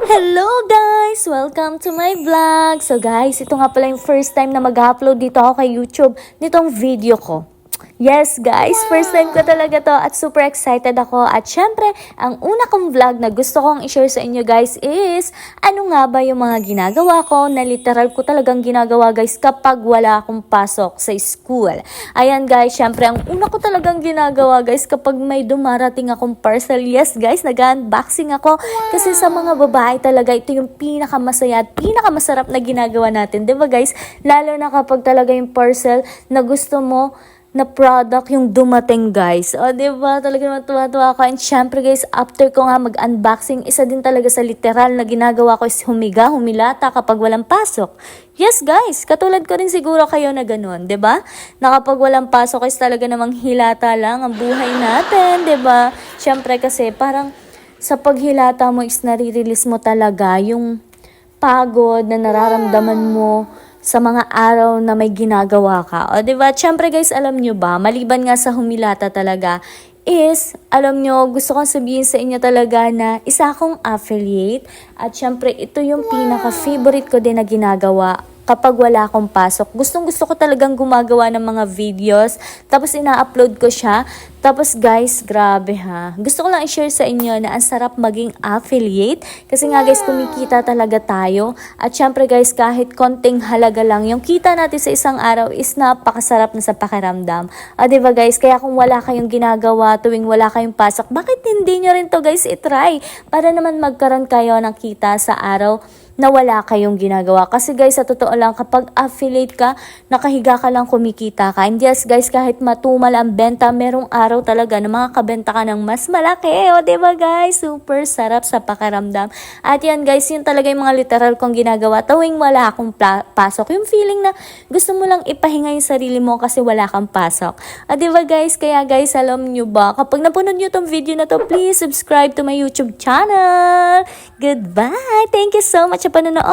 Hello guys! Welcome to my vlog! So guys, ito nga pala yung first time na mag-upload dito ako kay YouTube nitong video ko. Yes guys, first time ko talaga to at super excited ako. At syempre, ang una kong vlog na gusto kong i-share sa inyo guys is ano nga ba yung mga ginagawa ko na literal ko talagang ginagawa guys kapag wala akong pasok sa school. Ayan guys, syempre ang una ko talagang ginagawa guys kapag may dumarating akong parcel. Yes guys, nag-unboxing ako kasi sa mga babae talaga ito yung pinakamasaya at pinakamasarap na ginagawa natin. Diba guys? Lalo na kapag talaga yung parcel na gusto mo na product yung dumating guys. O diba? Talaga naman tuwa-tuwa ako. And syempre guys, after ko nga mag-unboxing, isa din talaga sa literal na ginagawa ko is humilata kapag walang pasok. Yes guys, katulad ko rin siguro kayo na ganun, 'di ba? Na kapag walang pasok is talaga namang hilata lang ang buhay natin, 'di ba? Syempre kasi parang sa paghilata mo is nare-release mo talaga yung pagod na nararamdaman mo sa mga araw na may ginagawa ka. O, diba? Siyempre guys, alam nyo ba, maliban nga sa humilata talaga, is, alam nyo, gusto kong sabihin sa inyo talaga na isa akong affiliate. At syempre, ito yung pinaka-favorite ko din na ginagawa kapag wala akong pasok. Gustong-gusto ko talagang gumagawa ng mga videos. Tapos ina-upload ko siya. Tapos guys, grabe ha. Gusto ko lang i-share sa inyo na ang sarap maging affiliate. Kasi nga guys, kumikita talaga tayo. At syempre guys, kahit konting halaga lang, yung kita natin sa isang araw is napakasarap na sa pakiramdam. O diba guys, kaya kung wala kayong ginagawa tuwing wala kayong pasok, bakit hindi nyo rin to guys itry? Para naman magkaroon kayo ng kita sa araw na wala kayong ginagawa. Kasi guys, sa totoo lang, kapag affiliate ka, nakahiga ka lang kumikita ka. And yes guys, kahit matumal ang benta, merong araw talaga na makakabenta ka ng mas malaki. O diba guys, super sarap sa pakiramdam. At yan guys, yun talaga yung mga literal kong ginagawa tuwing wala akong pasok. Yung feeling na gusto mo lang ipahinga yung sarili mo kasi wala kang pasok. O diba guys, kaya guys, alam nyo ba, kapag napunod nyo tong video na to, please subscribe to my YouTube channel. Goodbye! Thank you so much sa panonood!